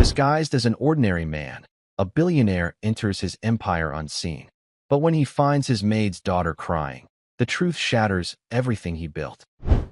Disguised as an ordinary man, a billionaire enters his empire unseen. But when he finds his maid's daughter crying, the truth shatters everything he built.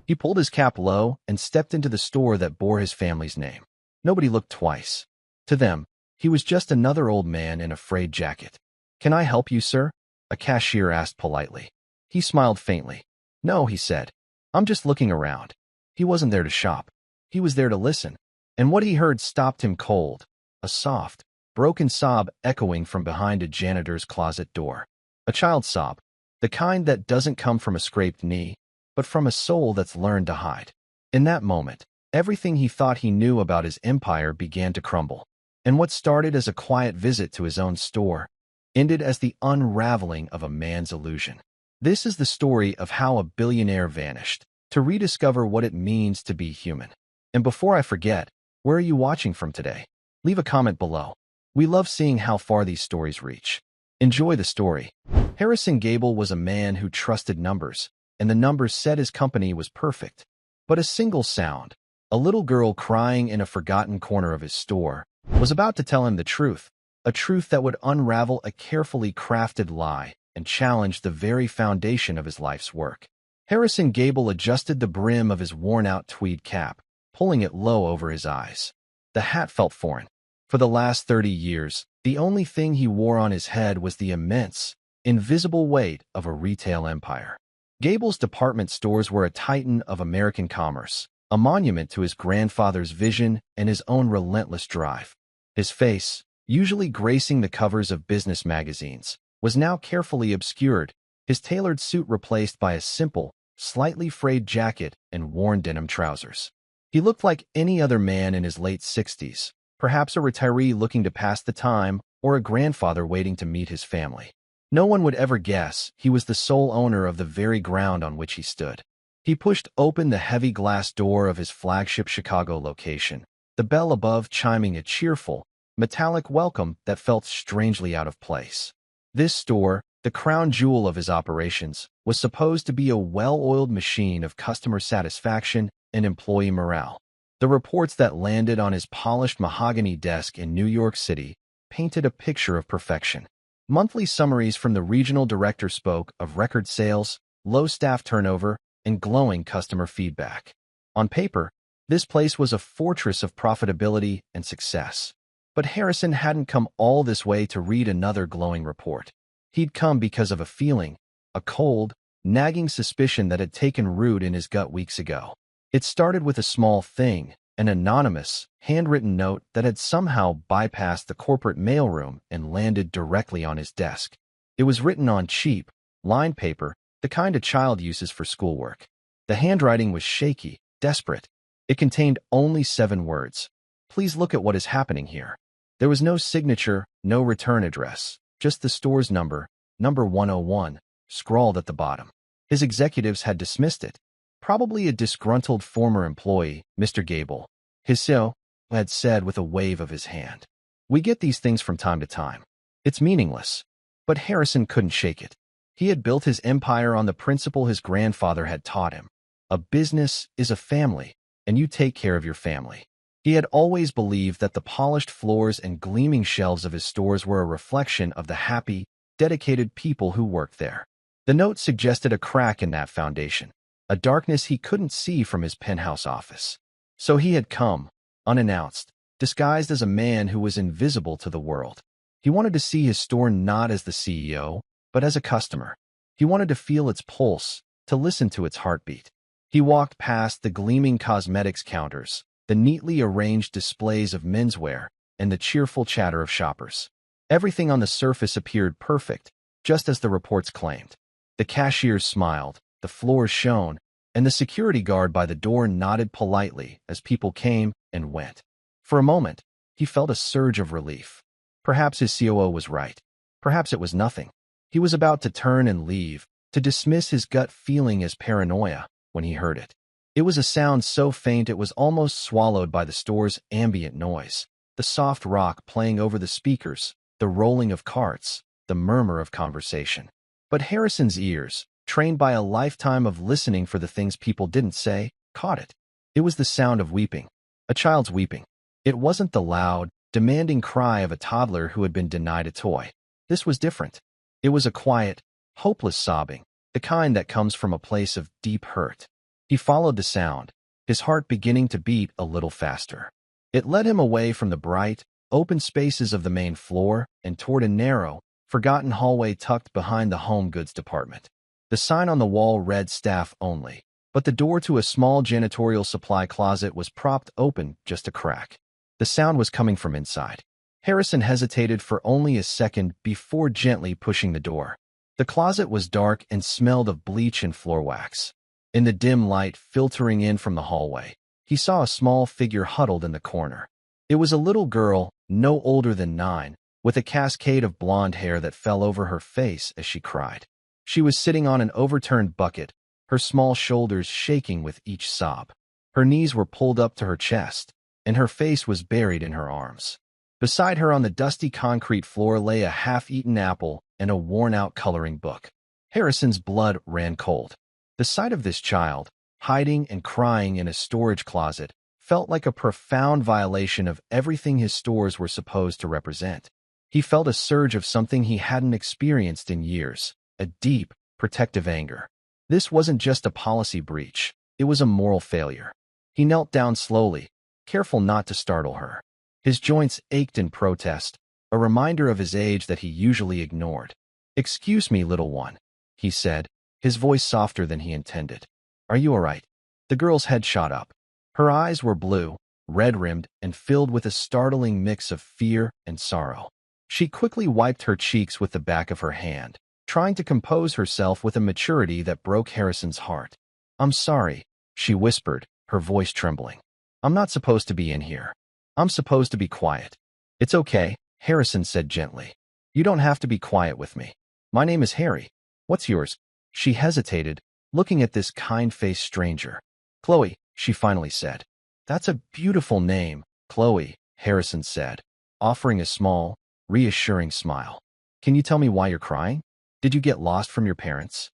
He pulled his cap low and stepped into the store that bore his family's name. Nobody looked twice. To them, he was just another old man in a frayed jacket. "Can I help you, sir?" a cashier asked politely. He smiled faintly. "No," he said. "I'm just looking around." He wasn't there to shop. He was there to listen. And what he heard stopped him cold. A soft, broken sob echoing from behind a janitor's closet door. A child's sob. The kind that doesn't come from a scraped knee, but from a soul that's learned to hide. In that moment, everything he thought he knew about his empire began to crumble. And what started as a quiet visit to his own store ended as the unraveling of a man's illusion. This is the story of how a billionaire vanished, to rediscover what it means to be human. And before I forget, where are you watching from today? Leave a comment below. We love seeing how far these stories reach. Enjoy the story. Harrison Gable was a man who trusted numbers, and the numbers said his company was perfect. But a single sound, a little girl crying in a forgotten corner of his store, was about to tell him the truth, a truth that would unravel a carefully crafted lie and challenge the very foundation of his life's work. Harrison Gable adjusted the brim of his worn-out tweed cap, pulling it low over his eyes. The hat felt foreign. For the last 30 years, the only thing he wore on his head was the immense, invisible weight of a retail empire. Gable's department stores were a titan of American commerce, a monument to his grandfather's vision and his own relentless drive. His face, usually gracing the covers of business magazines, was now carefully obscured, his tailored suit replaced by a simple, slightly frayed jacket and worn denim trousers. He looked like any other man in his late 60s, perhaps a retiree looking to pass the time or a grandfather waiting to meet his family. No one would ever guess he was the sole owner of the very ground on which he stood. He pushed open the heavy glass door of his flagship Chicago location, the bell above chiming a cheerful, metallic welcome that felt strangely out of place. This store, the crown jewel of his operations, was supposed to be a well-oiled machine of customer satisfaction and employee morale. The reports that landed on his polished mahogany desk in New York City painted a picture of perfection. Monthly summaries from the regional director spoke of record sales, low staff turnover, and glowing customer feedback. On paper, this place was a fortress of profitability and success. But Harrison hadn't come all this way to read another glowing report. He'd come because of a feeling, a cold, nagging suspicion that had taken root in his gut weeks ago. It started with a small thing, an anonymous, handwritten note that had somehow bypassed the corporate mailroom and landed directly on his desk. It was written on cheap, lined paper, the kind a child uses for schoolwork. The handwriting was shaky, desperate. It contained only 7 words. "Please look at what is happening here." There was no signature, no return address, just the store's number 101, scrawled at the bottom. His executives had dismissed it. Probably a disgruntled former employee, Mr. Gable, his CEO had said with a wave of his hand. "We get these things from time to time. It's meaningless." But Harrison couldn't shake it. He had built his empire on the principle his grandfather had taught him. A business is a family, and you take care of your family. He had always believed that the polished floors and gleaming shelves of his stores were a reflection of the happy, dedicated people who worked there. The note suggested a crack in that foundation, a darkness he couldn't see from his penthouse office. So he had come, unannounced, disguised as a man who was invisible to the world. He wanted to see his store not as the CEO, but as a customer. He wanted to feel its pulse, to listen to its heartbeat. He walked past the gleaming cosmetics counters, the neatly arranged displays of menswear, and the cheerful chatter of shoppers. Everything on the surface appeared perfect, just as the reports claimed. The cashiers smiled, the floors shone, and the security guard by the door nodded politely as people came and went. For a moment, he felt a surge of relief. Perhaps his COO was right. Perhaps it was nothing. He was about to turn and leave, to dismiss his gut feeling as paranoia, when he heard it. It was a sound so faint it was almost swallowed by the store's ambient noise, the soft rock playing over the speakers, the rolling of carts, the murmur of conversation. But Harrison's ears, trained by a lifetime of listening for the things people didn't say, caught it. It was the sound of weeping, a child's weeping. It wasn't the loud, demanding cry of a toddler who had been denied a toy. This was different. It was a quiet, hopeless sobbing, the kind that comes from a place of deep hurt. He followed the sound, his heart beginning to beat a little faster. It led him away from the bright, open spaces of the main floor and toward a narrow, forgotten hallway tucked behind the home goods department. The sign on the wall read staff only, but the door to a small janitorial supply closet was propped open just a crack. The sound was coming from inside. Harrison hesitated for only a second before gently pushing the door. The closet was dark and smelled of bleach and floor wax. In the dim light filtering in from the hallway, he saw a small figure huddled in the corner. It was a little girl, no older than 9, with a cascade of blonde hair that fell over her face as she cried. She was sitting on an overturned bucket, her small shoulders shaking with each sob. Her knees were pulled up to her chest, and her face was buried in her arms. Beside her on the dusty concrete floor lay a half-eaten apple and a worn-out coloring book. Harrison's blood ran cold. The sight of this child, hiding and crying in a storage closet, felt like a profound violation of everything his stores were supposed to represent. He felt a surge of something he hadn't experienced in years, a deep, protective anger. This wasn't just a policy breach, it was a moral failure. He knelt down slowly, careful not to startle her. His joints ached in protest, a reminder of his age that he usually ignored. "Excuse me, little one," he said, his voice softer than he intended. "Are you all right?" The girl's head shot up. Her eyes were blue, red-rimmed, and filled with a startling mix of fear and sorrow. She quickly wiped her cheeks with the back of her hand, trying to compose herself with a maturity that broke Harrison's heart. "I'm sorry," she whispered, her voice trembling. "I'm not supposed to be in here. I'm supposed to be quiet." "It's okay," Harrison said gently. "You don't have to be quiet with me. My name is Harry. What's yours?" She hesitated, looking at this kind-faced stranger. "Chloe," she finally said. "That's a beautiful name, Chloe," Harrison said, offering a small, reassuring smile. "Can you tell me why you're crying? Did you get lost from your parents?"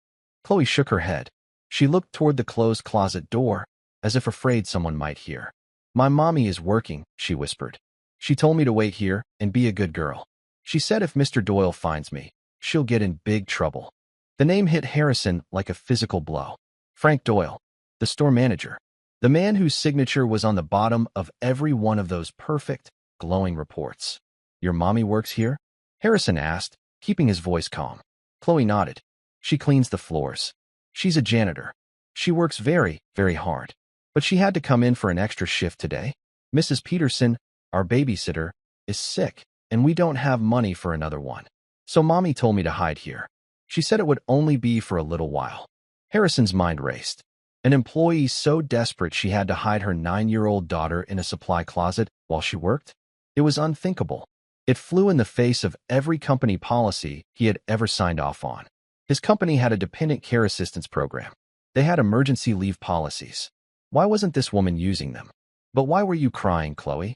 Chloe shook her head. She looked toward the closed closet door, as if afraid someone might hear. "My mommy is working," she whispered. "She told me to wait here and be a good girl. She said if Mr. Doyle finds me, she'll get in big trouble." The name hit Harrison like a physical blow. Frank Doyle, the store manager, the man whose signature was on the bottom of every one of those perfect, glowing reports. "Your mommy works here?" Harrison asked, keeping his voice calm. Chloe nodded. "She cleans the floors. She's a janitor. She works very, very hard. But she had to come in for an extra shift today. Mrs. Peterson, our babysitter, is sick, and we don't have money for another one. So Mommy told me to hide here. She said it would only be for a little while." Harrison's mind raced. An employee so desperate she had to hide her 9-year-old daughter in a supply closet while she worked? It was unthinkable. It flew in the face of every company policy he had ever signed off on. His company had a dependent care assistance program. They had emergency leave policies. Why wasn't this woman using them? "But why were you crying, Chloe?"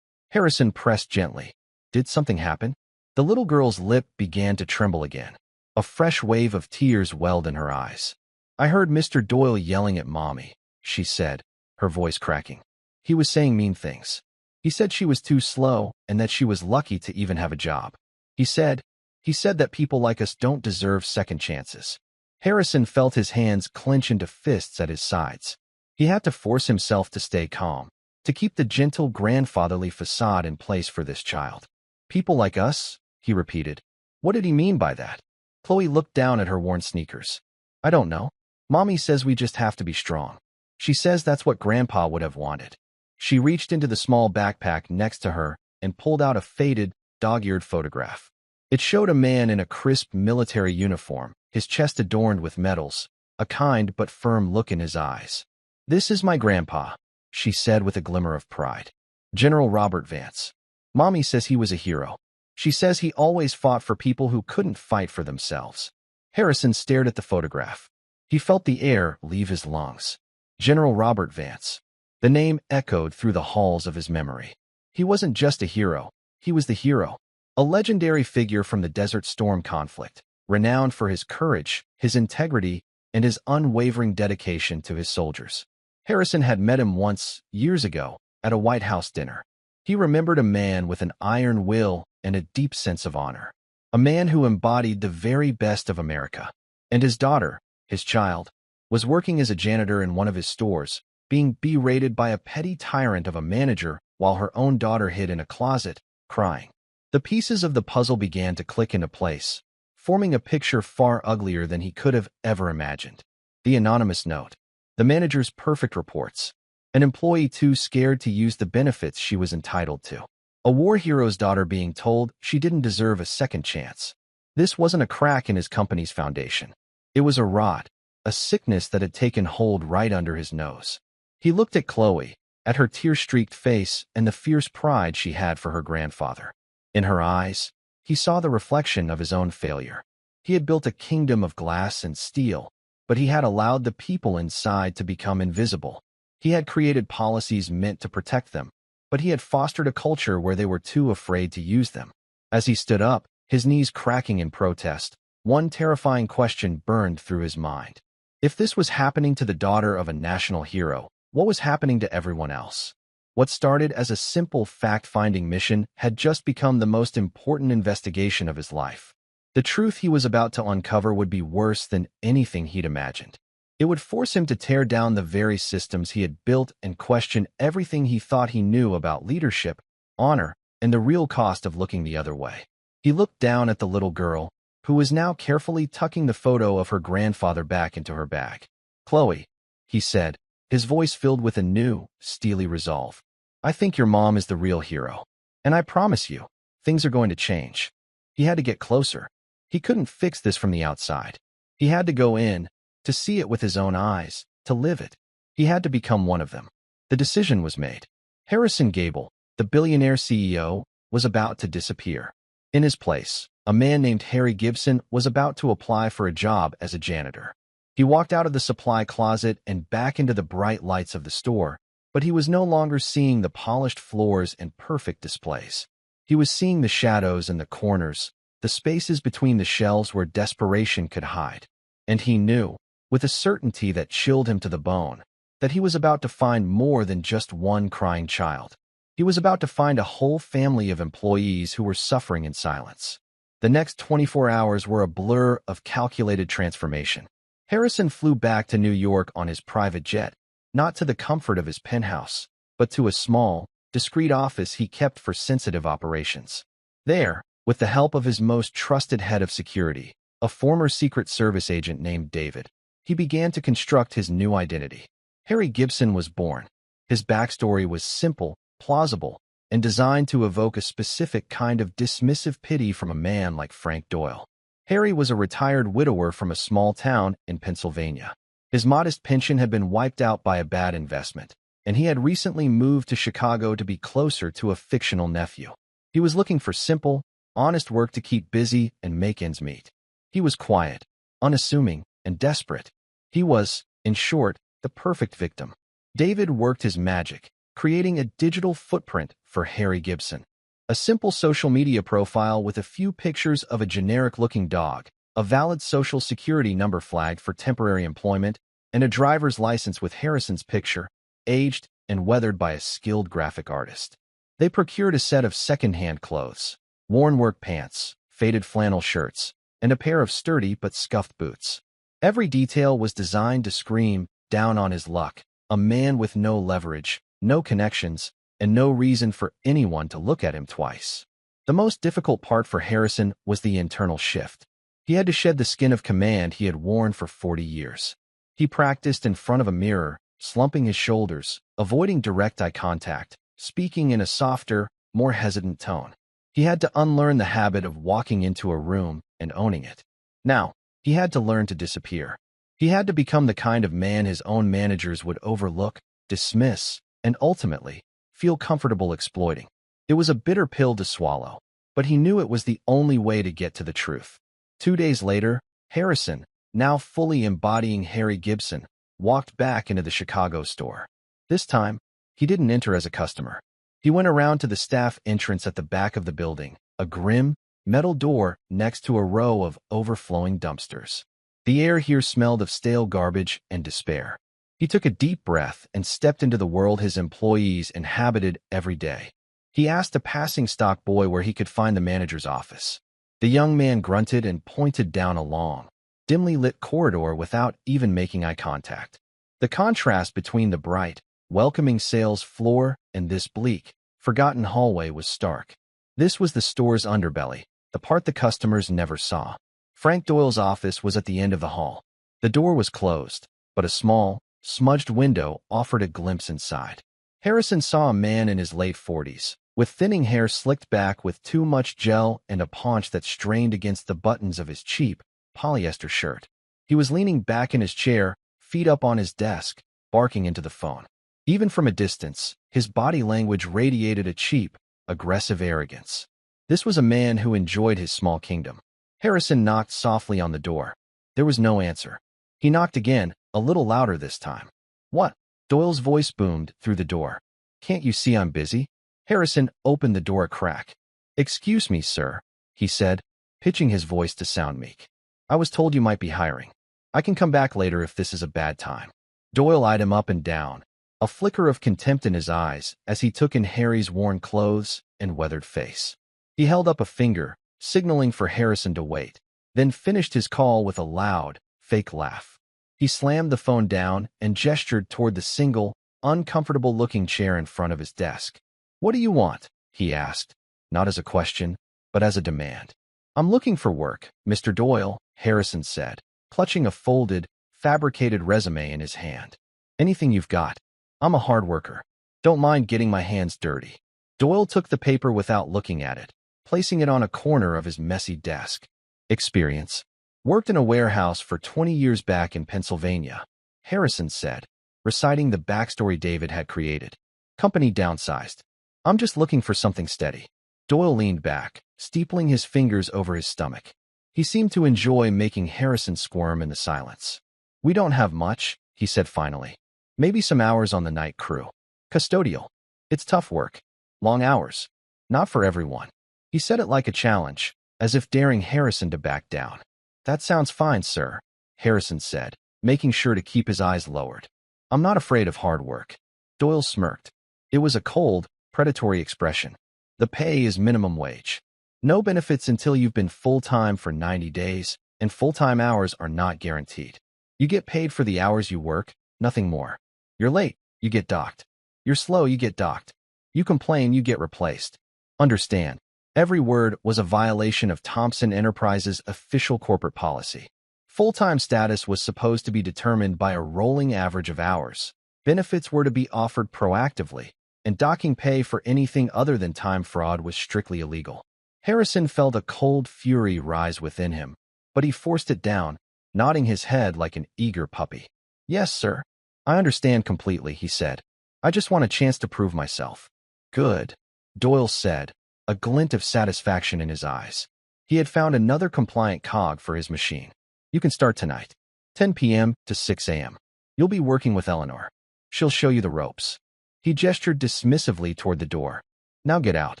Harrison pressed gently. "Did something happen?" The little girl's lip began to tremble again. A fresh wave of tears welled in her eyes. "I heard Mr. Doyle yelling at Mommy," she said, her voice cracking. "He was saying mean things. He said she was too slow and that she was lucky to even have a job. He said that people like us don't deserve second chances." Harrison felt his hands clench into fists at his sides. He had to force himself to stay calm, to keep the gentle grandfatherly facade in place for this child. "People like us?" he repeated. What did he mean by that? Chloe looked down at her worn sneakers. "I don't know. Mommy says we just have to be strong. She says that's what Grandpa would have wanted." She reached into the small backpack next to her and pulled out a faded, dog-eared photograph. It showed a man in a crisp military uniform, his chest adorned with medals, a kind but firm look in his eyes. "This is my grandpa," she said with a glimmer of pride. "General Robert Vance. Mommy says he was a hero. She says he always fought for people who couldn't fight for themselves." Harrison stared at the photograph. He felt the air leave his lungs. General Robert Vance. The name echoed through the halls of his memory. He wasn't just a hero, he was the hero. A legendary figure from the Desert Storm conflict, renowned for his courage, his integrity, and his unwavering dedication to his soldiers. Harrison had met him once, years ago, at a White House dinner. He remembered a man with an iron will and a deep sense of honor. A man who embodied the very best of America. And his daughter, his child, was working as a janitor in one of his stores, being berated by a petty tyrant of a manager while her own daughter hid in a closet, crying. The pieces of the puzzle began to click into place, forming a picture far uglier than he could have ever imagined. The anonymous note. The manager's perfect reports. An employee too scared to use the benefits she was entitled to. A war hero's daughter being told she didn't deserve a second chance. This wasn't a crack in his company's foundation. It was a rot, a sickness that had taken hold right under his nose. He looked at Chloe, at her tear-streaked face and the fierce pride she had for her grandfather. In her eyes, he saw the reflection of his own failure. He had built a kingdom of glass and steel, but he had allowed the people inside to become invisible. He had created policies meant to protect them, but he had fostered a culture where they were too afraid to use them. As he stood up, his knees cracking in protest, one terrifying question burned through his mind. If this was happening to the daughter of a national hero, what was happening to everyone else? What started as a simple fact-finding mission had just become the most important investigation of his life. The truth he was about to uncover would be worse than anything he'd imagined. It would force him to tear down the very systems he had built and question everything he thought he knew about leadership, honor, and the real cost of looking the other way. He looked down at the little girl, who was now carefully tucking the photo of her grandfather back into her bag. "Chloe," he said, his voice filled with a new, steely resolve. "I think your mom is the real hero. And I promise you, things are going to change." He had to get closer. He couldn't fix this from the outside. He had to go in, to see it with his own eyes, to live it. He had to become one of them. The decision was made. Harrison Gable, the billionaire CEO, was about to disappear. In his place, a man named Harry Gibson was about to apply for a job as a janitor. He walked out of the supply closet and back into the bright lights of the store, but he was no longer seeing the polished floors and perfect displays. He was seeing the shadows and the corners, the spaces between the shelves where desperation could hide. And he knew, with a certainty that chilled him to the bone, that he was about to find more than just one crying child. He was about to find a whole family of employees who were suffering in silence. The next 24 hours were a blur of calculated transformation. Harrison flew back to New York on his private jet, not to the comfort of his penthouse, but to a small, discreet office he kept for sensitive operations. There, with the help of his most trusted head of security, a former Secret Service agent named David, he began to construct his new identity. Harry Gibson was born. His backstory was simple, plausible, and designed to evoke a specific kind of dismissive pity from a man like Frank Doyle. Harry was a retired widower from a small town in Pennsylvania. His modest pension had been wiped out by a bad investment, and he had recently moved to Chicago to be closer to a fictional nephew. He was looking for simple, honest work to keep busy and make ends meet. He was quiet, unassuming, and desperate. He was, in short, the perfect victim. David worked his magic, creating a digital footprint for Harry Gibson. A simple social media profile with a few pictures of a generic-looking dog, a valid social security number flagged for temporary employment, and a driver's license with Harrison's picture, aged and weathered by a skilled graphic artist. They procured a set of second-hand clothes, worn work pants, faded flannel shirts, and a pair of sturdy but scuffed boots. Every detail was designed to scream, down on his luck, a man with no leverage, no connections, and no reason for anyone to look at him twice. The most difficult part for Harrison was the internal shift. He had to shed the skin of command he had worn for 40 years. He practiced in front of a mirror, slumping his shoulders, avoiding direct eye contact, speaking in a softer, more hesitant tone. He had to unlearn the habit of walking into a room and owning it. Now, he had to learn to disappear. He had to become the kind of man his own managers would overlook, dismiss, and ultimately, feel comfortable exploiting. It was a bitter pill to swallow, but he knew it was the only way to get to the truth. 2 days later, Harrison, now fully embodying Harry Gibson, walked back into the Chicago store. This time, he didn't enter as a customer. He went around to the staff entrance at the back of the building, a grim, metal door next to a row of overflowing dumpsters. The air here smelled of stale garbage and despair. He took a deep breath and stepped into the world his employees inhabited every day. He asked a passing stock boy where he could find the manager's office. The young man grunted and pointed down a long, dimly lit corridor without even making eye contact. The contrast between the bright, welcoming sales floor and this bleak, forgotten hallway was stark. This was the store's underbelly, the part the customers never saw. Frank Doyle's office was at the end of the hall. The door was closed, but a small, smudged window offered a glimpse inside. Harrison saw a man in his late 40s, with thinning hair slicked back with too much gel and a paunch that strained against the buttons of his cheap, polyester shirt. He was leaning back in his chair, feet up on his desk, barking into the phone. Even from a distance, his body language radiated a cheap, aggressive arrogance. This was a man who enjoyed his small kingdom. Harrison knocked softly on the door. There was no answer. He knocked again, a little louder this time. "What?" Doyle's voice boomed through the door. "Can't you see I'm busy?" Harrison opened the door a crack. "Excuse me, sir," he said, pitching his voice to sound meek. "I was told you might be hiring. I can come back later if this is a bad time." Doyle eyed him up and down, a flicker of contempt in his eyes as he took in Harry's worn clothes and weathered face. He held up a finger, signaling for Harrison to wait, then finished his call with a loud, fake laugh. He slammed the phone down and gestured toward the single, uncomfortable-looking chair in front of his desk. "What do you want?" he asked, not as a question, but as a demand. "I'm looking for work, Mr. Doyle," Harrison said, clutching a folded, fabricated resume in his hand. "Anything you've got. I'm a hard worker. Don't mind getting my hands dirty." Doyle took the paper without looking at it, placing it on a corner of his messy desk. "Experience. Worked in a warehouse for 20 years back in Pennsylvania," Harrison said, reciting the backstory David had created. "Company downsized. I'm just looking for something steady." Doyle leaned back, steepling his fingers over his stomach. He seemed to enjoy making Harrison squirm in the silence. "We don't have much," he said finally. "Maybe some hours on the night crew. Custodial. It's tough work. Long hours. Not for everyone." He said it like a challenge, as if daring Harrison to back down. "That sounds fine, sir," Harrison said, making sure to keep his eyes lowered. "I'm not afraid of hard work." Doyle smirked. It was a cold, predatory expression. "The pay is minimum wage. No benefits until you've been full-time for 90 days, and full-time hours are not guaranteed. You get paid for the hours you work, nothing more. You're late, you get docked. You're slow, you get docked. You complain, you get replaced. Understand, every word was a violation of Thompson Enterprises' official corporate policy. Full-time status was supposed to be determined by a rolling average of hours. Benefits were to be offered proactively, and docking pay for anything other than time fraud was strictly illegal. Harrison felt a cold fury rise within him, but he forced it down, nodding his head like an eager puppy. "Yes, sir. I understand completely," he said. "I just want a chance to prove myself." "Good," Doyle said, a glint of satisfaction in his eyes. He had found another compliant cog for his machine. "You can start tonight, 10 p.m. to 6 a.m. You'll be working with Eleanor. She'll show you the ropes." He gestured dismissively toward the door. "Now get out.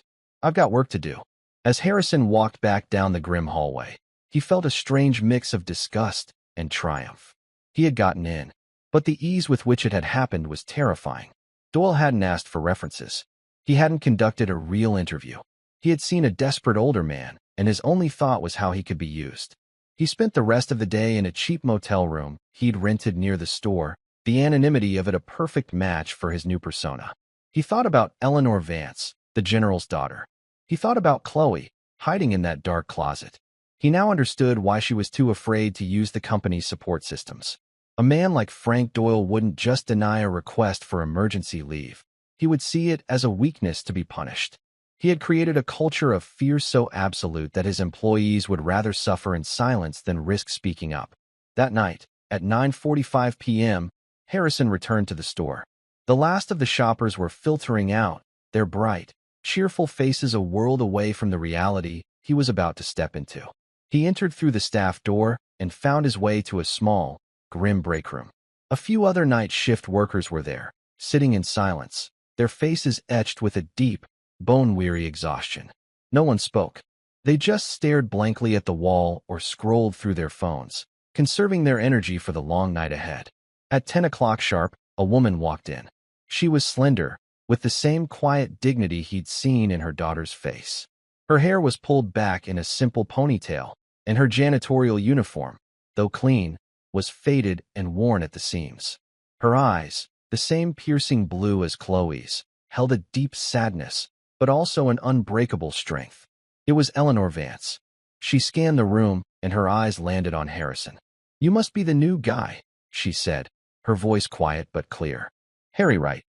I've got work to do." As Harrison walked back down the grim hallway, he felt a strange mix of disgust and triumph. He had gotten in, but the ease with which it had happened was terrifying. Doyle hadn't asked for references. He hadn't conducted a real interview. He had seen a desperate older man, and his only thought was how he could be used. He spent the rest of the day in a cheap motel room he'd rented near the store, the anonymity of it a perfect match for his new persona. He thought about Eleanor Vance, the general's daughter. He thought about Chloe, hiding in that dark closet. He now understood why she was too afraid to use the company's support systems. A man like Frank Doyle wouldn't just deny a request for emergency leave. He would see it as a weakness to be punished. He had created a culture of fear so absolute that his employees would rather suffer in silence than risk speaking up. That night, at 9:45 p.m., Harrison returned to the store. The last of the shoppers were filtering out, their bright, cheerful faces a world away from the reality he was about to step into. He entered through the staff door and found his way to a small, grim break room. A few other night shift workers were there, sitting in silence, their faces etched with a deep, bone-weary exhaustion. No one spoke. They just stared blankly at the wall or scrolled through their phones, conserving their energy for the long night ahead. At 10 o'clock sharp, a woman walked in. She was slender, with the same quiet dignity he'd seen in her daughter's face. Her hair was pulled back in a simple ponytail, and her janitorial uniform, though clean, was faded and worn at the seams. Her eyes, the same piercing blue as Chloe's, held a deep sadness, but also an unbreakable strength. It was Eleanor Vance. She scanned the room, and her eyes landed on Harrison. "You must be the new guy," she said, her voice quiet but clear. "Harry, right?"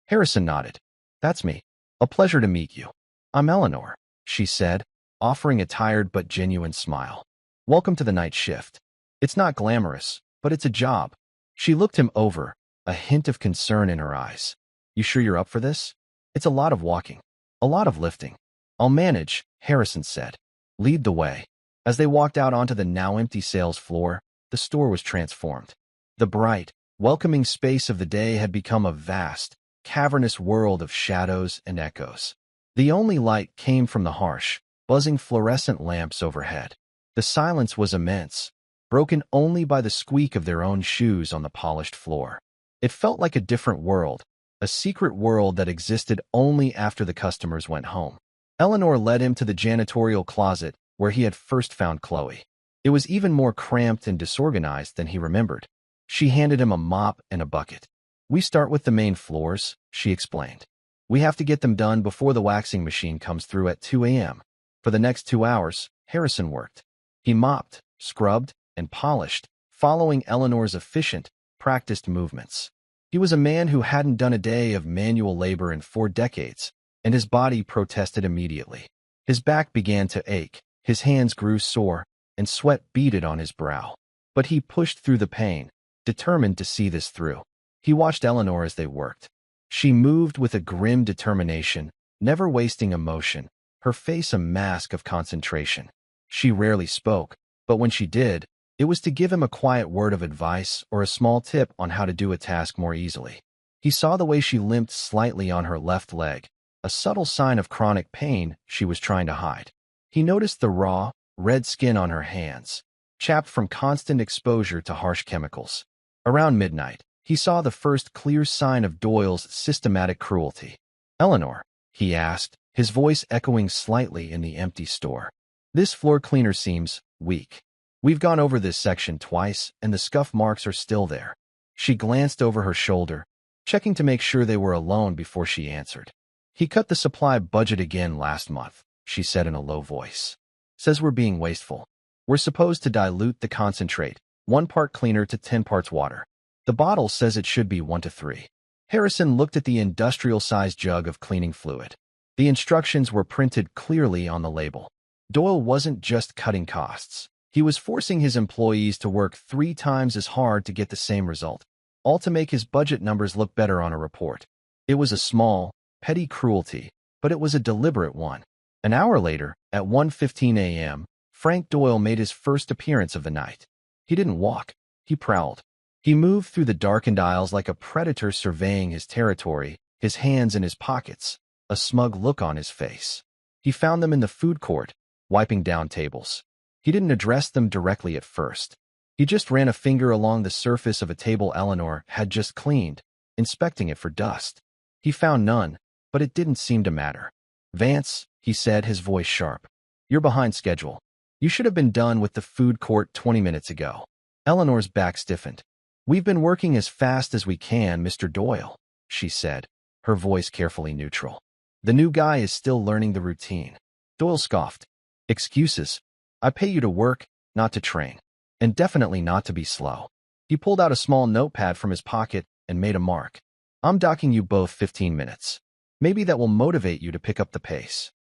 Harrison nodded. "That's me. A pleasure to meet you. I'm Eleanor," she said, offering a tired but genuine smile. "Welcome to the night shift. It's not glamorous, but it's a job." She looked him over, a hint of concern in her eyes. "You sure you're up for this? It's a lot of walking. A lot of lifting." "I'll manage," Harrison said. "Lead the way." As they walked out onto the now empty sales floor, the store was transformed. The bright, welcoming space of the day had become a vast, cavernous world of shadows and echoes. The only light came from the harsh, buzzing fluorescent lamps overhead. The silence was immense, broken only by the squeak of their own shoes on the polished floor. It felt like a different world, a secret world that existed only after the customers went home. Eleanor led him to the janitorial closet where he had first found Chloe. It was even more cramped and disorganized than he remembered. She handed him a mop and a bucket. "We start with the main floors," she explained. "We have to get them done before the waxing machine comes through at 2 a.m. For the next 2 hours, Harrison worked. He mopped, scrubbed, and polished, following Eleanor's efficient, practiced movements. He was a man who hadn't done a day of manual labor in 4 decades, and his body protested immediately. His back began to ache, his hands grew sore, and sweat beaded on his brow. But he pushed through the pain, determined to see this through. He watched Eleanor as they worked. She moved with a grim determination, never wasting emotion, her face a mask of concentration. She rarely spoke, but when she did, it was to give him a quiet word of advice or a small tip on how to do a task more easily. He saw the way she limped slightly on her left leg, a subtle sign of chronic pain she was trying to hide. He noticed the raw, red skin on her hands, chapped from constant exposure to harsh chemicals. Around midnight, he saw the first clear sign of Doyle's systematic cruelty. "Eleanor," he asked, his voice echoing slightly in the empty store. "This floor cleaner seems weak. We've gone over this section twice, and the scuff marks are still there." She glanced over her shoulder, checking to make sure they were alone before she answered. "He cut the supply budget again last month," she said in a low voice. "Says we're being wasteful. We're supposed to dilute the concentrate, 1 part cleaner to 10 parts water. The bottle says it should be 1 to 3. Harrison looked at the industrial-sized jug of cleaning fluid. The instructions were printed clearly on the label. Doyle wasn't just cutting costs. He was forcing his employees to work 3 times as hard to get the same result, all to make his budget numbers look better on a report. It was a small, petty cruelty, but it was a deliberate one. An hour later, at 1:15 a.m., Frank Doyle made his first appearance of the night. He didn't walk. He prowled. He moved through the darkened aisles like a predator surveying his territory, his hands in his pockets, a smug look on his face. He found them in the food court, wiping down tables. He didn't address them directly at first. He just ran a finger along the surface of a table Eleanor had just cleaned, inspecting it for dust. He found none, but it didn't seem to matter. "Vance," he said, his voice sharp, "you're behind schedule. You should have been done with the food court 20 minutes ago." Eleanor's back stiffened. "We've been working as fast as we can, Mr. Doyle," she said, her voice carefully neutral. "The new guy is still learning the routine." Doyle scoffed. "Excuses. I pay you to work, not to train. And definitely not to be slow." He pulled out a small notepad from his pocket and made a mark. "I'm docking you both 15 minutes. Maybe that will motivate you to pick up the pace."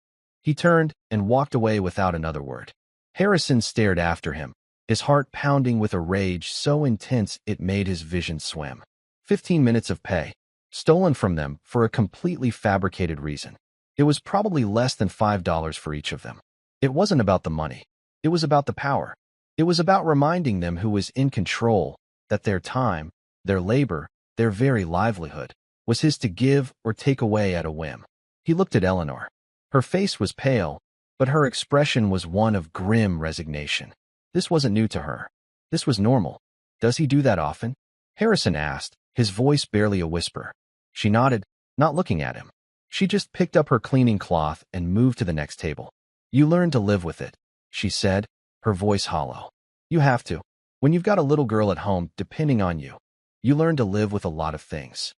He turned and walked away without another word. Harrison stared after him, his heart pounding with a rage so intense it made his vision swim. 15 minutes of pay, stolen from them for a completely fabricated reason. It was probably less than $5 for each of them. It wasn't about the money. It was about the power. It was about reminding them who was in control, that their time, their labor, their very livelihood, was his to give or take away at a whim. He looked at Eleanor. Her face was pale, but her expression was one of grim resignation. This wasn't new to her. This was normal. "Does he do that often?" Harrison asked, his voice barely a whisper. She nodded. not looking at him. She just picked up her cleaning cloth and moved to the next table. You learn to live with it, she said, her voice hollow. You have to. When you've got a little girl at home depending on you, you learn to live with a lot of things.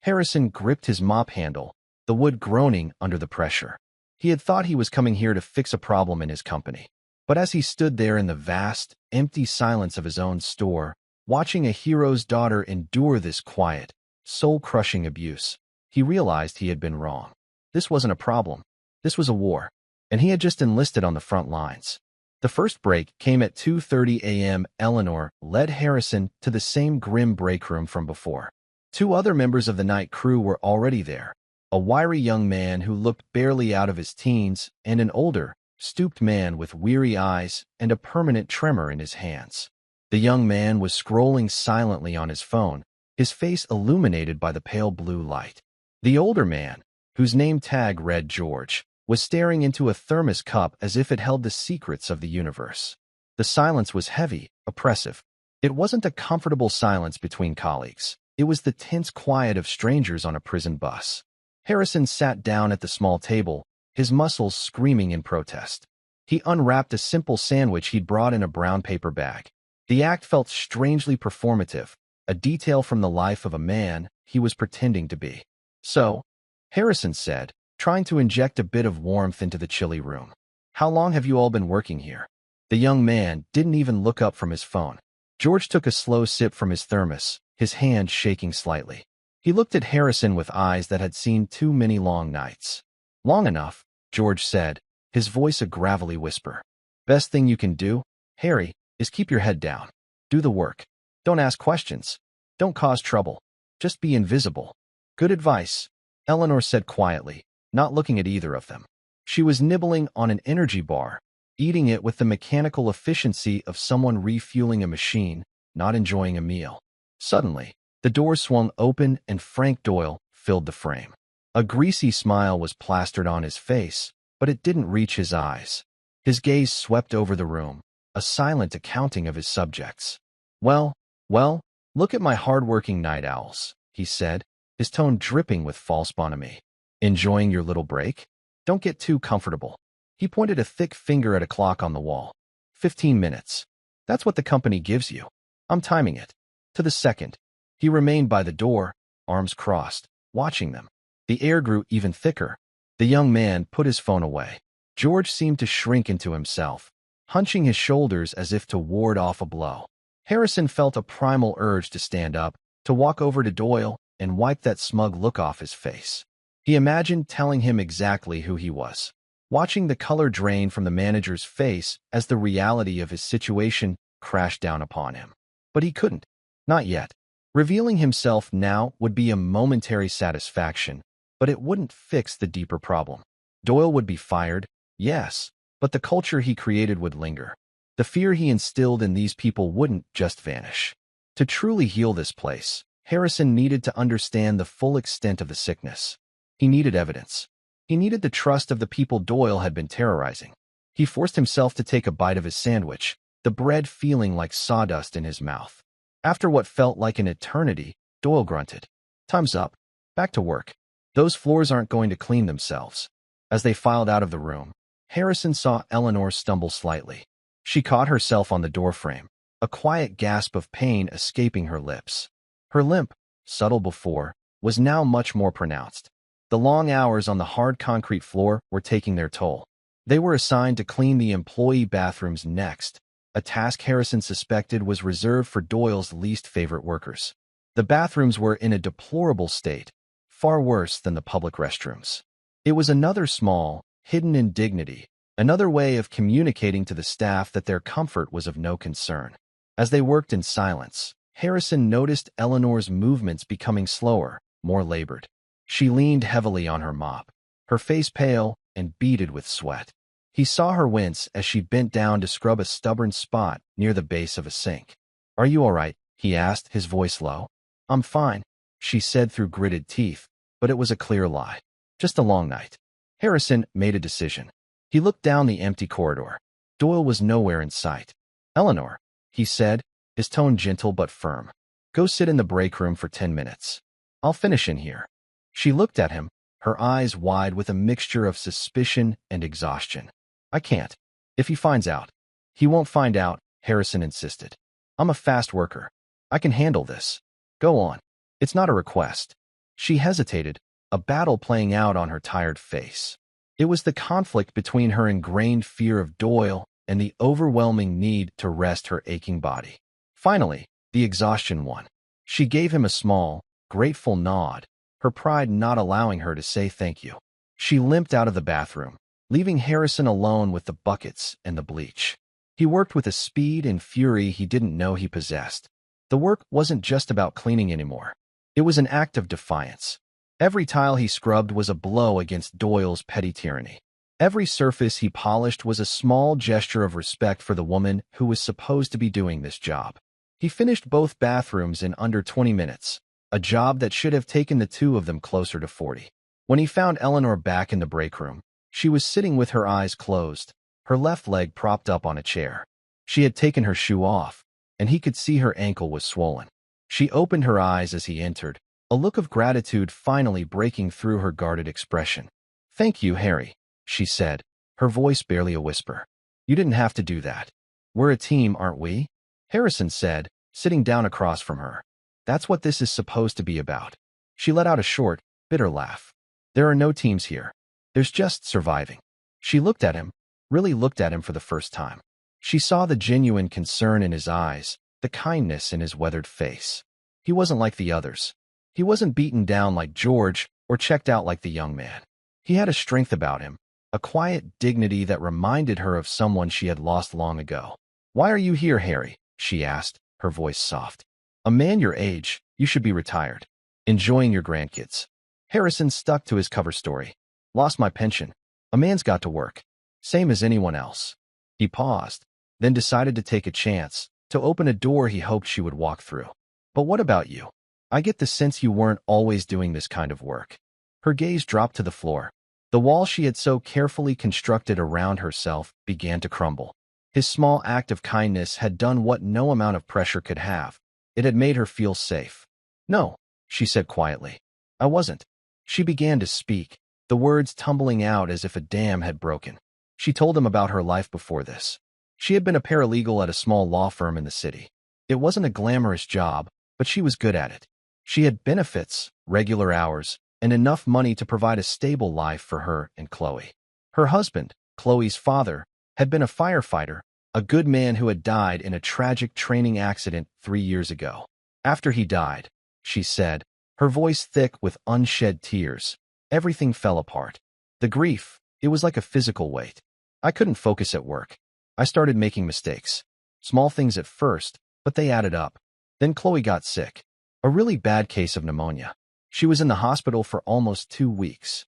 Harrison gripped his mop handle, the wood groaning under the pressure. He had thought he was coming here to fix a problem in his company. But as he stood there in the vast, empty silence of his own store, watching a hero's daughter endure this quiet, soul-crushing abuse, he realized he had been wrong. This wasn't a problem. This was a war. And he had just enlisted on the front lines. The first break came at 2:30 a.m. Eleanor led Harrison to the same grim break room from before. Two other members of the night crew were already there, a wiry young man who looked barely out of his teens and an older, stooped man with weary eyes and a permanent tremor in his hands. The young man was scrolling silently on his phone, his face illuminated by the pale blue light. The older man, whose name tag read George, was staring into a thermos cup as if it held the secrets of the universe. The silence was heavy, oppressive. It wasn't a comfortable silence between colleagues. It was the tense quiet of strangers on a prison bus. Harrison sat down at the small table, his muscles screaming in protest. He unwrapped a simple sandwich he'd brought in a brown paper bag. The act felt strangely performative, a detail from the life of a man he was pretending to be. So, Harrison said, trying to inject a bit of warmth into the chilly room. How long have you all been working here? The young man didn't even look up from his phone. George took a slow sip from his thermos, his hand shaking slightly. He looked at Harrison with eyes that had seen too many long nights. Long enough, George said, his voice a gravelly whisper. Best thing you can do, Harry, is keep your head down. Do the work. Don't ask questions. Don't cause trouble. Just be invisible. Good advice, Eleanor said quietly, not looking at either of them. She was nibbling on an energy bar, eating it with the mechanical efficiency of someone refueling a machine, not enjoying a meal. Suddenly, the door swung open and Frank Doyle filled the frame. A greasy smile was plastered on his face, but it didn't reach his eyes. His gaze swept over the room, a silent accounting of his subjects. Well, look at my hard-working night owls, he said, his tone dripping with false bonhomie. Enjoying your little break? Don't get too comfortable. He pointed a thick finger at a clock on the wall. 15 minutes. That's what the company gives you. I'm timing it. To the second. He remained by the door, arms crossed, watching them. The air grew even thicker. The young man put his phone away. George seemed to shrink into himself, hunching his shoulders as if to ward off a blow. Harrison felt a primal urge to stand up, to walk over to Doyle and wipe that smug look off his face. He imagined telling him exactly who he was, watching the color drain from the manager's face as the reality of his situation crashed down upon him. But he couldn't. Not yet. Revealing himself now would be a momentary satisfaction, but it wouldn't fix the deeper problem. Doyle would be fired, yes, but the culture he created would linger. The fear he instilled in these people wouldn't just vanish. To truly heal this place, Harrison needed to understand the full extent of the sickness. He needed evidence. He needed the trust of the people Doyle had been terrorizing. He forced himself to take a bite of his sandwich, the bread feeling like sawdust in his mouth. After what felt like an eternity, Doyle grunted. Time's up. Back to work. Those floors aren't going to clean themselves. As they filed out of the room, Harrison saw Eleanor stumble slightly. She caught herself on the doorframe, a quiet gasp of pain escaping her lips. Her limp, subtle before, was now much more pronounced. The long hours on the hard concrete floor were taking their toll. They were assigned to clean the employee bathrooms next, a task Harrison suspected was reserved for Doyle's least favorite workers. The bathrooms were in a deplorable state, far worse than the public restrooms. It was another small, hidden indignity, another way of communicating to the staff that their comfort was of no concern. As they worked in silence, Harrison noticed Eleanor's movements becoming slower, more labored. She leaned heavily on her mop, her face pale and beaded with sweat. He saw her wince as she bent down to scrub a stubborn spot near the base of a sink. Are you all right? He asked, his voice low. I'm fine, she said through gritted teeth, but it was a clear lie. Just a long night. Harrison made a decision. He looked down the empty corridor. Doyle was nowhere in sight. Eleanor, he said, his tone gentle but firm. Go sit in the break room for 10 minutes. I'll finish in here. She looked at him, her eyes wide with a mixture of suspicion and exhaustion. I can't. If he finds out. He won't find out, Harrison insisted. I'm a fast worker. I can handle this. Go on. It's not a request. She hesitated, a battle playing out on her tired face. It was the conflict between her ingrained fear of Doyle and the overwhelming need to rest her aching body. Finally, the exhaustion won. She gave him a small, grateful nod, her pride not allowing her to say thank you. She limped out of the bathroom, leaving Harrison alone with the buckets and the bleach. He worked with a speed and fury he didn't know he possessed. The work wasn't just about cleaning anymore. It was an act of defiance. Every tile he scrubbed was a blow against Doyle's petty tyranny. Every surface he polished was a small gesture of respect for the woman who was supposed to be doing this job. He finished both bathrooms in under 20 minutes, a job that should have taken the two of them closer to 40. When he found Eleanor back in the break room, she was sitting with her eyes closed, her left leg propped up on a chair. She had taken her shoe off, and he could see her ankle was swollen. She opened her eyes as he entered, a look of gratitude finally breaking through her guarded expression. "Thank you, Harry," she said, her voice barely a whisper. "You didn't have to do that. We're a team, aren't we?" Harrison said, sitting down across from her. "That's what this is supposed to be about." She let out a short, bitter laugh. "There are no teams here. There's just surviving." She looked at him, really looked at him for the first time. She saw the genuine concern in his eyes, the kindness in his weathered face. He wasn't like the others. He wasn't beaten down like George or checked out like the young man. He had a strength about him, a quiet dignity that reminded her of someone she had lost long ago. "Why are you here, Harry?" she asked, her voice soft. "A man your age, you should be retired, enjoying your grandkids." Harrison stuck to his cover story. "Lost my pension. A man's got to work. Same as anyone else." He paused, then decided to take a chance, to open a door he hoped she would walk through. "But what about you? I get the sense you weren't always doing this kind of work." Her gaze dropped to the floor. The wall she had so carefully constructed around herself began to crumble. His small act of kindness had done what no amount of pressure could have. It had made her feel safe. "No," she said quietly. "I wasn't." She began to speak, the words tumbling out as if a dam had broken. She told him about her life before this. She had been a paralegal at a small law firm in the city. It wasn't a glamorous job, but she was good at it. She had benefits, regular hours, and enough money to provide a stable life for her and Chloe. Her husband, Chloe's father, had been a firefighter, a good man who had died in a tragic training accident 3 years ago. After he died, she said, her voice thick with unshed tears, everything fell apart. The grief, it was like a physical weight. I couldn't focus at work. I started making mistakes. Small things at first, but they added up. Then Chloe got sick. A really bad case of pneumonia. She was in the hospital for almost 2 weeks.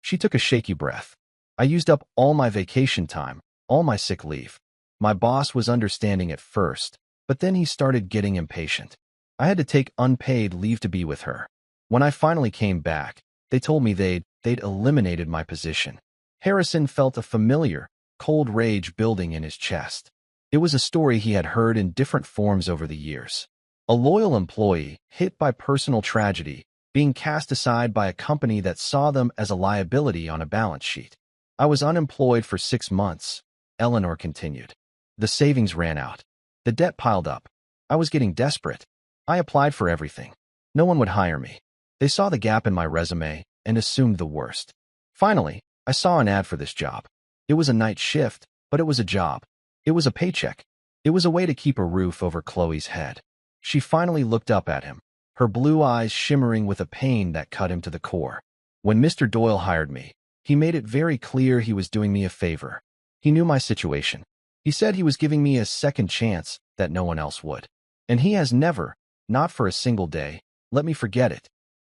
She took a shaky breath. I used up all my vacation time, all my sick leave. My boss was understanding at first, but then he started getting impatient. I had to take unpaid leave to be with her. When I finally came back, they told me they'd eliminated my position. Harrison felt a familiar, cold rage building in his chest. It was a story he had heard in different forms over the years. A loyal employee, hit by personal tragedy, being cast aside by a company that saw them as a liability on a balance sheet. "I was unemployed for 6 months," Eleanor continued. "The savings ran out. The debt piled up. I was getting desperate. I applied for everything. No one would hire me. They saw the gap in my resume and assumed the worst. Finally, I saw an ad for this job. It was a night shift, but it was a job. It was a paycheck. It was a way to keep a roof over Chloe's head." She finally looked up at him, her blue eyes shimmering with a pain that cut him to the core. "When Mr. Doyle hired me, he made it very clear he was doing me a favor. He knew my situation. He said he was giving me a second chance that no one else would. And he has never, not for a single day, let me forget it."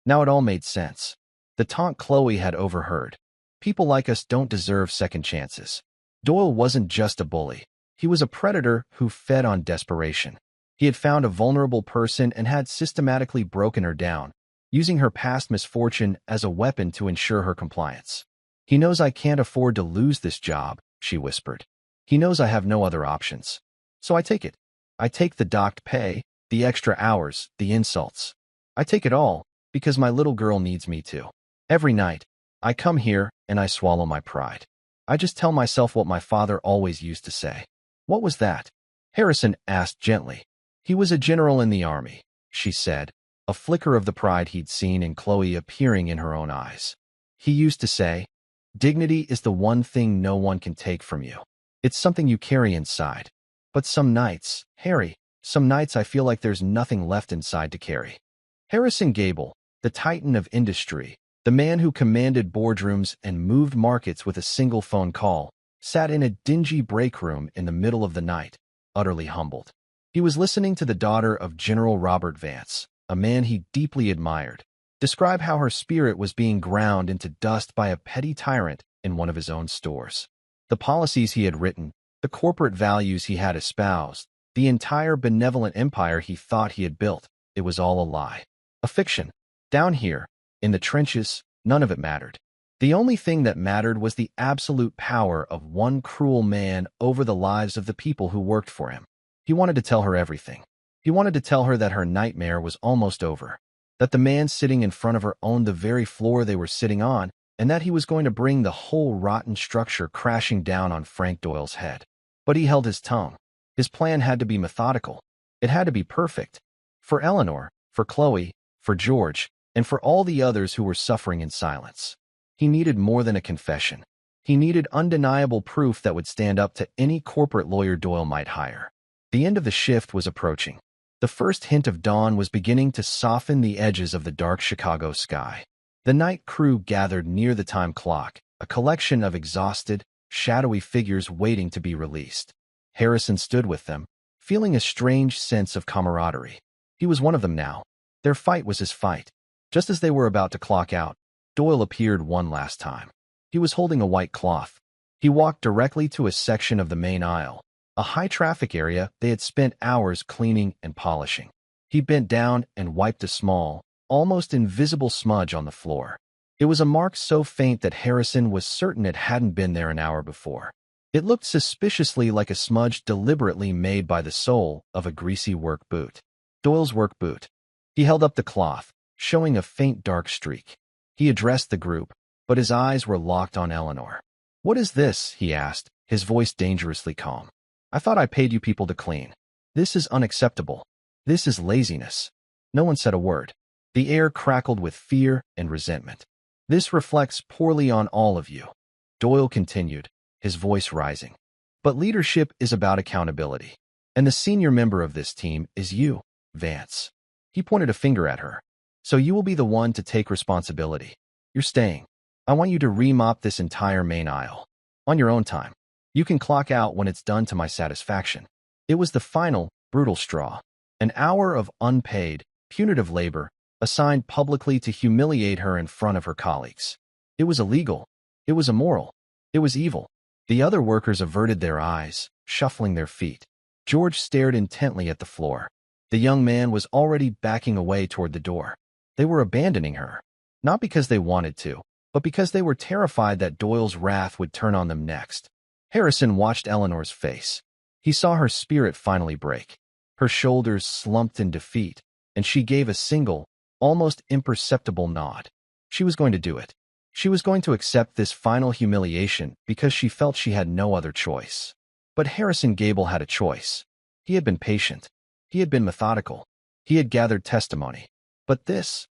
Now it all made sense. The taunt Chloe had overheard. People like us don't deserve second chances. Doyle wasn't just a bully. He was a predator who fed on desperation. He had found a vulnerable person and had systematically broken her down, using her past misfortune as a weapon to ensure her compliance. "He knows I can't afford to lose this job," she whispered. "He knows I have no other options. So I take it. I take the docked pay, the extra hours, the insults. I take it all, because my little girl needs me to." Every night, I come here and I swallow my pride. I just tell myself what my father always used to say. What was that? Harrison asked gently. He was a general in the army, she said, a flicker of the pride he'd seen in Chloe appearing in her own eyes. He used to say, dignity is the one thing no one can take from you. It's something you carry inside. But some nights, Harry, some nights I feel like there's nothing left inside to carry. Harrison Gable, the titan of industry, the man who commanded boardrooms and moved markets with a single phone call, sat in a dingy break room in the middle of the night, utterly humbled. He was listening to the daughter of General Robert Vance, a man he deeply admired, describe how her spirit was being ground into dust by a petty tyrant in one of his own stores. The policies he had written, the corporate values he had espoused, the entire benevolent empire he thought he had built, it was all a lie. A fiction. Down here, in the trenches, none of it mattered. The only thing that mattered was the absolute power of one cruel man over the lives of the people who worked for him. He wanted to tell her everything. He wanted to tell her that her nightmare was almost over, that the man sitting in front of her owned the very floor they were sitting on, and that he was going to bring the whole rotten structure crashing down on Frank Doyle's head. But he held his tongue. His plan had to be methodical. It had to be perfect. For Eleanor, for Chloe, for George, and for all the others who were suffering in silence. He needed more than a confession. He needed undeniable proof that would stand up to any corporate lawyer Doyle might hire. The end of the shift was approaching. The first hint of dawn was beginning to soften the edges of the dark Chicago sky. The night crew gathered near the time clock, a collection of exhausted, shadowy figures waiting to be released. Harrison stood with them, feeling a strange sense of camaraderie. He was one of them now. Their fight was his fight. Just as they were about to clock out, Doyle appeared one last time. He was holding a white cloth. He walked directly to a section of the main aisle, a high-traffic area they had spent hours cleaning and polishing. He bent down and wiped a small, almost invisible smudge on the floor. It was a mark so faint that Harrison was certain it hadn't been there an hour before. It looked suspiciously like a smudge deliberately made by the sole of a greasy work boot. Doyle's work boot. He held up the cloth, showing a faint dark streak. He addressed the group, but his eyes were locked on Eleanor. "What is this?" he asked, his voice dangerously calm. "I thought I paid you people to clean. This is unacceptable. This is laziness." No one said a word. The air crackled with fear and resentment. "This reflects poorly on all of you," Doyle continued, his voice rising. "But leadership is about accountability. And the senior member of this team is you, Vance." He pointed a finger at her. "So you will be the one to take responsibility. You're staying. I want you to remop this entire main aisle. On your own time. You can clock out when it's done to my satisfaction." It was the final, brutal straw. An hour of unpaid, punitive labor, assigned publicly to humiliate her in front of her colleagues. It was illegal. It was immoral. It was evil. The other workers averted their eyes, shuffling their feet. George stared intently at the floor. The young man was already backing away toward the door. They were abandoning her. Not because they wanted to, but because they were terrified that Doyle's wrath would turn on them next. Harrison watched Eleanor's face. He saw her spirit finally break. Her shoulders slumped in defeat, and she gave a single, almost imperceptible nod. She was going to do it. She was going to accept this final humiliation because she felt she had no other choice. But Harrison Gable had a choice. He had been patient. He had been methodical. He had gathered testimony. But this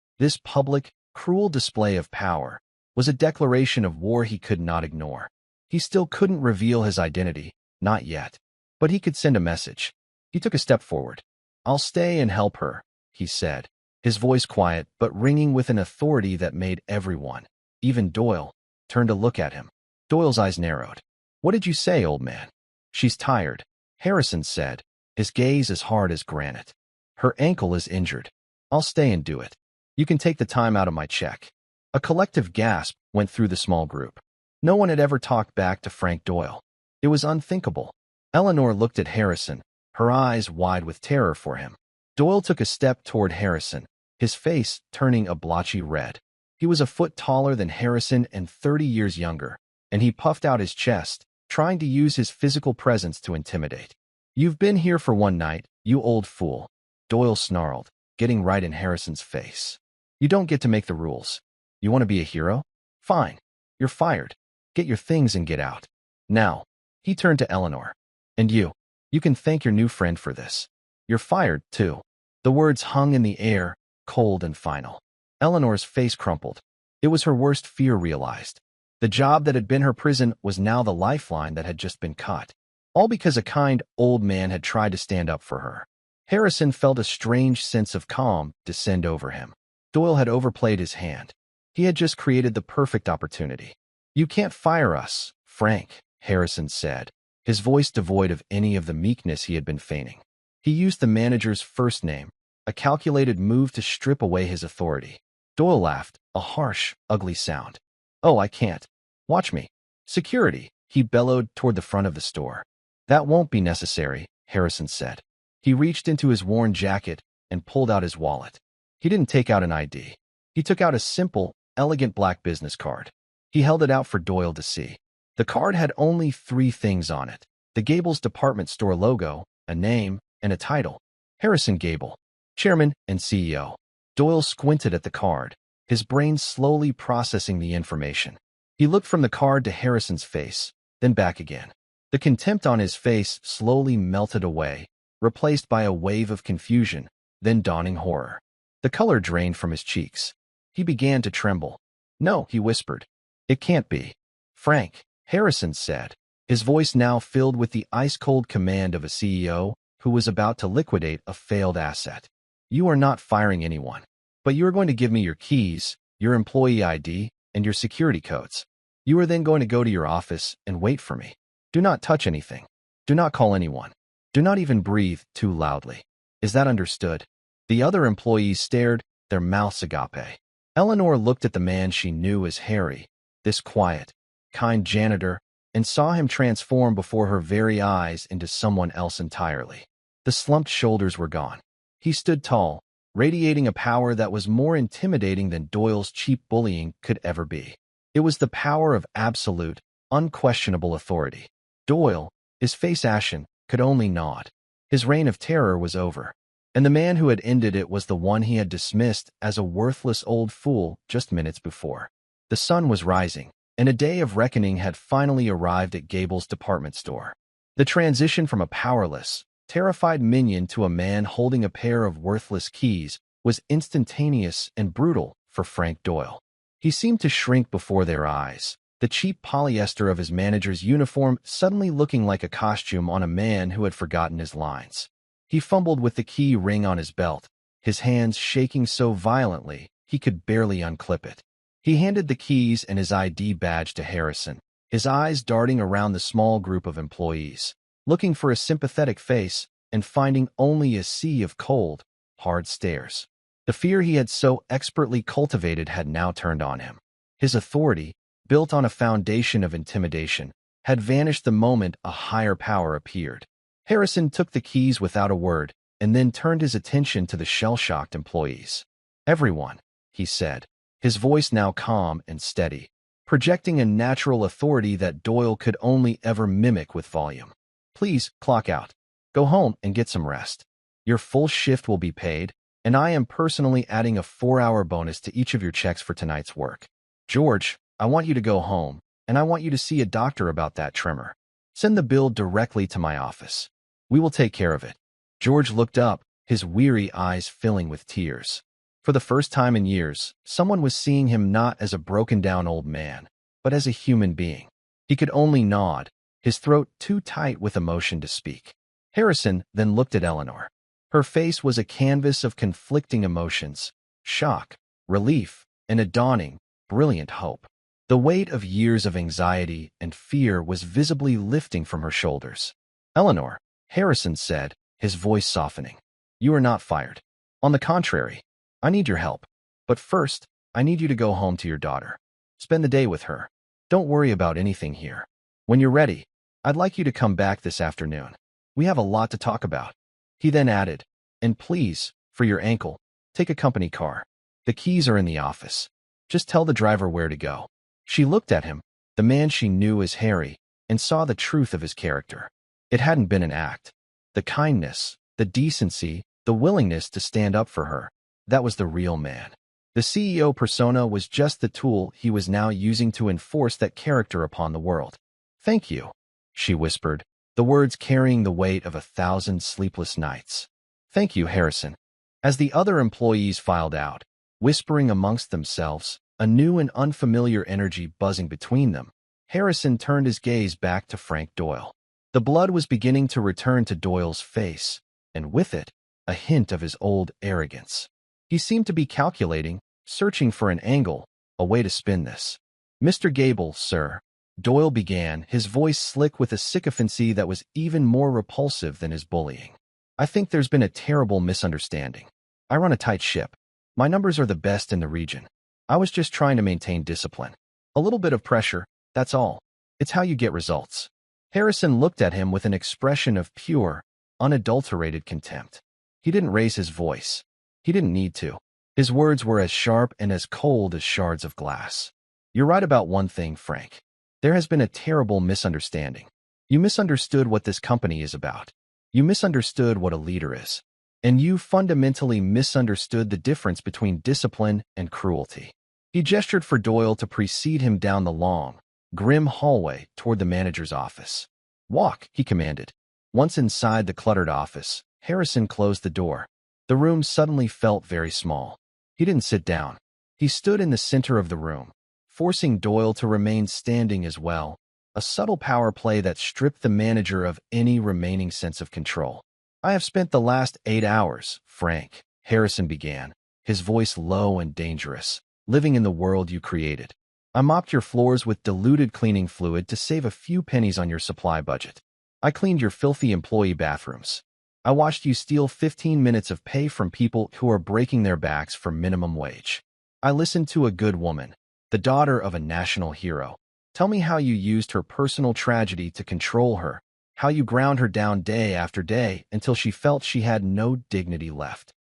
public, cruel display of power was a declaration of war he could not ignore. He still couldn't reveal his identity, not yet. But he could send a message. He took a step forward. "I'll stay and help her," he said, his voice quiet but ringing with an authority that made everyone, even Doyle, turn to look at him. Doyle's eyes narrowed. "What did you say, old man?" "She's tired," Harrison said, his gaze as hard as granite. "Her ankle is injured. I'll stay and do it. You can take the time out of my check." A collective gasp went through the small group. No one had ever talked back to Frank Doyle. It was unthinkable. Eleanor looked at Harrison, her eyes wide with terror for him. Doyle took a step toward Harrison, his face turning a blotchy red. He was a foot taller than Harrison and 30 years younger, and he puffed out his chest, trying to use his physical presence to intimidate. "You've been here for one night, you old fool," Doyle snarled, getting right in Harrison's face. "You don't get to make the rules. You want to be a hero? Fine. You're fired. Get your things and get out. Now, he turned to Eleanor. And you can thank your new friend for this. You're fired, too. The words hung in the air, cold and final. Eleanor's face crumpled. It was her worst fear realized. The job that had been her prison was now the lifeline that had just been cut. All because a kind old man had tried to stand up for her. Harrison felt a strange sense of calm descend over him. Doyle had overplayed his hand. He had just created the perfect opportunity. You can't fire us, Frank, Harrison said, his voice devoid of any of the meekness he had been feigning. He used the manager's first name, a calculated move to strip away his authority. Doyle laughed, a harsh, ugly sound. Oh, I can't. Watch me. Security, he bellowed toward the front of the store. That won't be necessary, Harrison said. He reached into his worn jacket and pulled out his wallet. He didn't take out an ID. He took out a simple, elegant black business card. He held it out for Doyle to see. The card had only 3 things on it: the Gables department store logo, a name, and a title. Harrison Gable, Chairman and CEO. Doyle squinted at the card, his brain slowly processing the information. He looked from the card to Harrison's face, then back again. The contempt on his face slowly melted away, replaced by a wave of confusion, then dawning horror. The color drained from his cheeks. He began to tremble. No, he whispered. It can't be. Frank, Harrison said, his voice now filled with the ice-cold command of a CEO who was about to liquidate a failed asset. You are not firing anyone, but you are going to give me your keys, your employee ID, and your security codes. You are then going to go to your office and wait for me. Do not touch anything. Do not call anyone. Do not even breathe too loudly. Is that understood? The other employees stared, their mouths agape. Eleanor looked at the man she knew as Harry, this quiet, kind janitor, and saw him transform before her very eyes into someone else entirely. The slumped shoulders were gone. He stood tall, radiating a power that was more intimidating than Doyle's cheap bullying could ever be. It was the power of absolute, unquestionable authority. Doyle, his face ashen, could only nod. His reign of terror was over, and the man who had ended it was the one he had dismissed as a worthless old fool just minutes before. The sun was rising, and a day of reckoning had finally arrived at Gable's department store. The transition from a powerless, terrified minion to a man holding a pair of worthless keys was instantaneous and brutal for Frank Doyle. He seemed to shrink before their eyes, the cheap polyester of his manager's uniform suddenly looking like a costume on a man who had forgotten his lines. He fumbled with the key ring on his belt, his hands shaking so violently he could barely unclip it. He handed the keys and his ID badge to Harrison, his eyes darting around the small group of employees, looking for a sympathetic face and finding only a sea of cold, hard stares. The fear he had so expertly cultivated had now turned on him. His authority, built on a foundation of intimidation, had vanished the moment a higher power appeared. Harrison took the keys without a word and then turned his attention to the shell-shocked employees. Everyone, he said, his voice now calm and steady, projecting a natural authority that Doyle could only ever mimic with volume. Please, clock out. Go home and get some rest. Your full shift will be paid, and I am personally adding a 4-hour bonus to each of your checks for tonight's work. George, I want you to go home, and I want you to see a doctor about that tremor. Send the bill directly to my office. We will take care of it. George looked up, his weary eyes filling with tears. For the first time in years, someone was seeing him not as a broken-down old man, but as a human being. He could only nod, his throat too tight with emotion to speak. Harrison then looked at Eleanor. Her face was a canvas of conflicting emotions, shock, relief, and a dawning, brilliant hope. The weight of years of anxiety and fear was visibly lifting from her shoulders. Eleanor, Harrison said, his voice softening. You are not fired. On the contrary, I need your help. But first, I need you to go home to your daughter. Spend the day with her. Don't worry about anything here. When you're ready, I'd like you to come back this afternoon. We have a lot to talk about. He then added, and please, for your ankle, take a company car. The keys are in the office. Just tell the driver where to go. She looked at him, the man she knew as Harry, and saw the truth of his character. It hadn't been an act. The kindness, the decency, the willingness to stand up for her, that was the real man. The CEO persona was just the tool he was now using to enforce that character upon the world. "Thank you," she whispered, the words carrying the weight of 1,000 sleepless nights. "Thank you, Harrison." As the other employees filed out, whispering amongst themselves, a new and unfamiliar energy buzzing between them, Harrison turned his gaze back to Frank Doyle. The blood was beginning to return to Doyle's face, and with it, a hint of his old arrogance. He seemed to be calculating, searching for an angle, a way to spin this. "Mr. Gable, sir," Doyle began, his voice slick with a sycophancy that was even more repulsive than his bullying. "I think there's been a terrible misunderstanding. I run a tight ship. My numbers are the best in the region. I was just trying to maintain discipline. A little bit of pressure, that's all. It's how you get results." Harrison looked at him with an expression of pure, unadulterated contempt. He didn't raise his voice. He didn't need to. His words were as sharp and as cold as shards of glass. "You're right about one thing, Frank. There has been a terrible misunderstanding. You misunderstood what this company is about. You misunderstood what a leader is. And you fundamentally misunderstood the difference between discipline and cruelty." He gestured for Doyle to precede him down the long, grim hallway toward the manager's office. "Walk," he commanded. Once inside the cluttered office, Harrison closed the door. The room suddenly felt very small. He didn't sit down. He stood in the center of the room, forcing Doyle to remain standing as well, a subtle power play that stripped the manager of any remaining sense of control. "I have spent the last 8 hours, Frank," Harrison began, his voice low and dangerous, "living in the world you created. I mopped your floors with diluted cleaning fluid to save a few pennies on your supply budget. I cleaned your filthy employee bathrooms. I watched you steal 15 minutes of pay from people who are breaking their backs for minimum wage. I listened to a good woman, the daughter of a national hero. Tell me how you used her personal tragedy to control her, how you ground her down day after day until she felt she had no dignity left."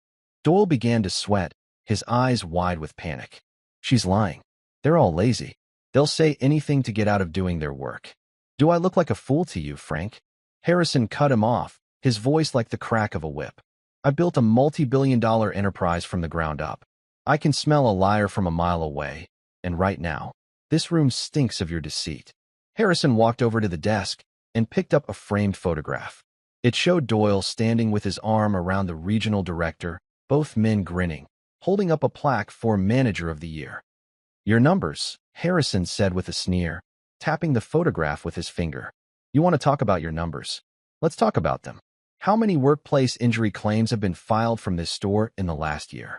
Doyle began to sweat, his eyes wide with panic. "She's lying. They're all lazy. They'll say anything to get out of doing their work. Do I look like a fool to you, Frank?" Harrison cut him off, his voice like the crack of a whip. "I built a multi-billion-dollar enterprise from the ground up. I can smell a liar from a mile away, and right now, this room stinks of your deceit." Harrison walked over to the desk and picked up a framed photograph. It showed Doyle standing with his arm around the regional director, both men grinning, holding up a plaque for Manager of the Year. "Your numbers," Harrison said with a sneer, tapping the photograph with his finger. "You want to talk about your numbers? Let's talk about them. How many workplace injury claims have been filed from this store in the last year?"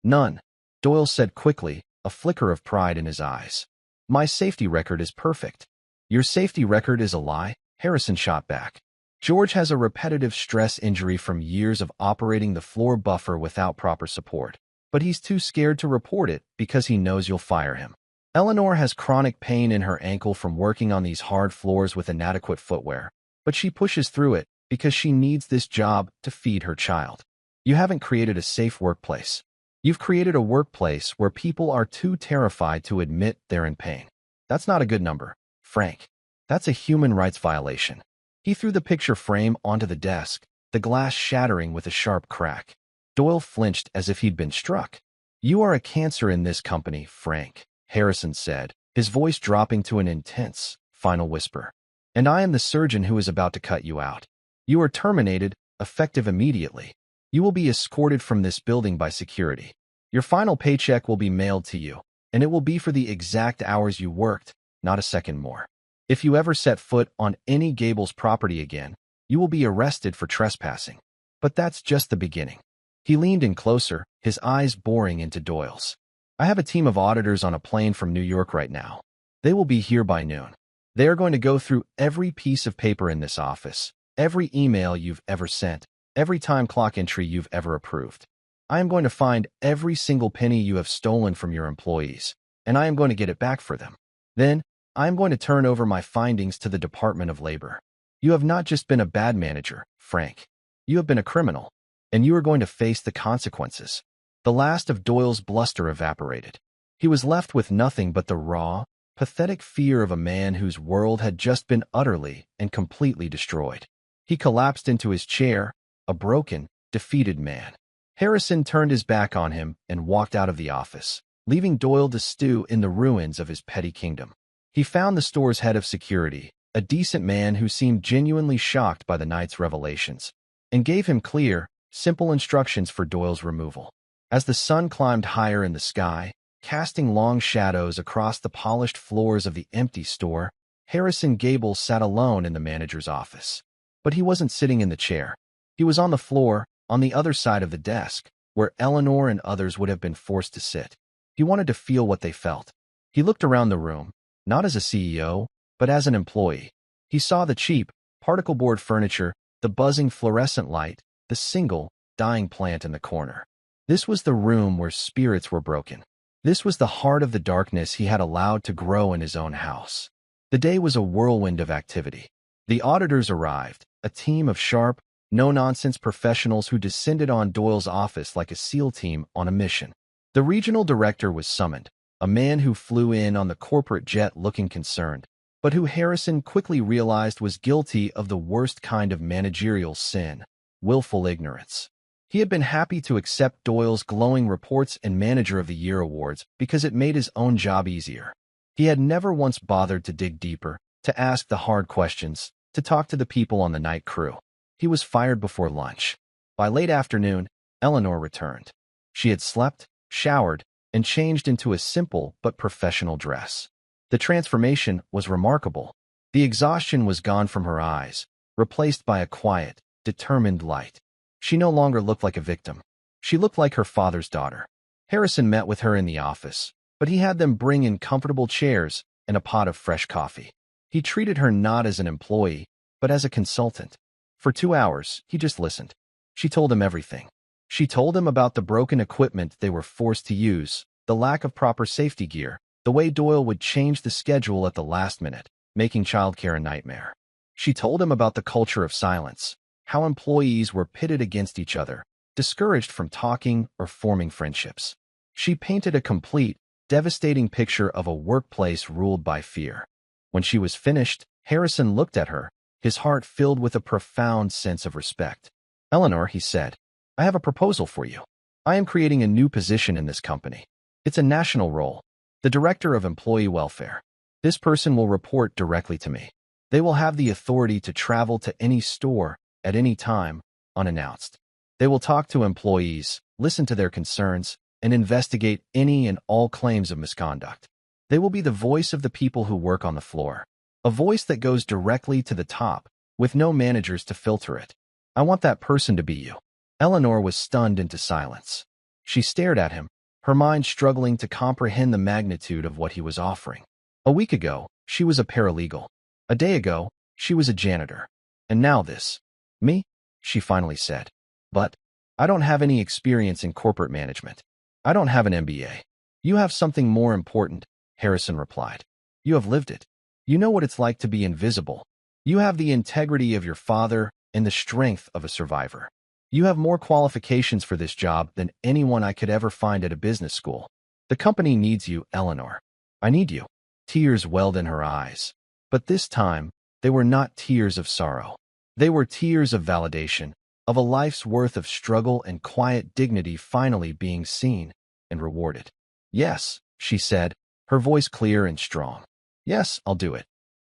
"None," Doyle said quickly, a flicker of pride in his eyes. "My safety record is perfect." "Your safety record is a lie," Harrison shot back. "George has a repetitive stress injury from years of operating the floor buffer without proper support, but he's too scared to report it because he knows you'll fire him. Eleanor has chronic pain in her ankle from working on these hard floors with inadequate footwear, but she pushes through it because she needs this job to feed her child. You haven't created a safe workplace. You've created a workplace where people are too terrified to admit they're in pain. That's not a good number, Frank. That's a human rights violation." He threw the picture frame onto the desk, the glass shattering with a sharp crack. Doyle flinched as if he'd been struck. "You are a cancer in this company, Frank," Harrison said, his voice dropping to an intense, final whisper. "And I am the surgeon who is about to cut you out. You are terminated, effective immediately. You will be escorted from this building by security. Your final paycheck will be mailed to you, and it will be for the exact hours you worked, not a second more. If you ever set foot on any Gable's property again, you will be arrested for trespassing. But that's just the beginning." He leaned in closer, his eyes boring into Doyle's. "I have a team of auditors on a plane from New York right now. They will be here by noon. They are going to go through every piece of paper in this office, every email you've ever sent, every time clock entry you've ever approved. I am going to find every single penny you have stolen from your employees, and I am going to get it back for them. Then, I am going to turn over my findings to the Department of Labor. You have not just been a bad manager, Frank. You have been a criminal, and you are going to face the consequences." The last of Doyle's bluster evaporated. He was left with nothing but the raw, pathetic fear of a man whose world had just been utterly and completely destroyed. He collapsed into his chair, a broken, defeated man. Harrison turned his back on him and walked out of the office, leaving Doyle to stew in the ruins of his petty kingdom. He found the store's head of security, a decent man who seemed genuinely shocked by the night's revelations, and gave him clear, simple instructions for Doyle's removal. As the sun climbed higher in the sky, casting long shadows across the polished floors of the empty store, Harrison Gable sat alone in the manager's office. But he wasn't sitting in the chair. He was on the floor, on the other side of the desk, where Eleanor and others would have been forced to sit. He wanted to feel what they felt. He looked around the room, not as a CEO, but as an employee. He saw the cheap, particle board furniture, the buzzing fluorescent light, the single, dying plant in the corner. This was the room where spirits were broken. This was the heart of the darkness he had allowed to grow in his own house. The day was a whirlwind of activity. The auditors arrived, a team of sharp, no-nonsense professionals who descended on Doyle's office like a SEAL team on a mission. The regional director was summoned, a man who flew in on the corporate jet looking concerned, but who Harrison quickly realized was guilty of the worst kind of managerial sin, willful ignorance. He had been happy to accept Doyle's glowing reports and Manager of the Year awards because it made his own job easier. He had never once bothered to dig deeper, to ask the hard questions, to talk to the people on the night crew. He was fired before lunch. By late afternoon, Eleanor returned. She had slept, showered, and changed into a simple but professional dress. The transformation was remarkable. The exhaustion was gone from her eyes, replaced by a quiet, determined light. She no longer looked like a victim. She looked like her father's daughter. Harrison met with her in the office, but he had them bring in comfortable chairs and a pot of fresh coffee. He treated her not as an employee, but as a consultant. For 2 hours, he just listened. She told him everything. She told him about the broken equipment they were forced to use, the lack of proper safety gear, the way Doyle would change the schedule at the last minute, making childcare a nightmare. She told him about the culture of silence, how employees were pitted against each other, discouraged from talking or forming friendships. She painted a complete, devastating picture of a workplace ruled by fear. When she was finished, Harrison looked at her, his heart filled with a profound sense of respect. "Eleanor," he said, "I have a proposal for you. I am creating a new position in this company. It's a national role, the Director of Employee Welfare. This person will report directly to me. They will have the authority to travel to any store, at any time, unannounced. They will talk to employees, listen to their concerns, and investigate any and all claims of misconduct. They will be the voice of the people who work on the floor, a voice that goes directly to the top, with no managers to filter it. I want that person to be you." Eleanor was stunned into silence. She stared at him, her mind struggling to comprehend the magnitude of what he was offering. A week ago, she was a paralegal. A day ago, she was a janitor. And now this. "Me?" she finally said. "But I don't have any experience in corporate management. I don't have an MBA. "You have something more important," Harrison replied. "You have lived it. You know what it's like to be invisible. You have the integrity of your father and the strength of a survivor. You have more qualifications for this job than anyone I could ever find at a business school. The company needs you, Eleanor. I need you." Tears welled in her eyes. But this time, they were not tears of sorrow. They were tears of validation, of a life's worth of struggle and quiet dignity finally being seen and rewarded. "Yes," she said, her voice clear and strong. "Yes, I'll do it."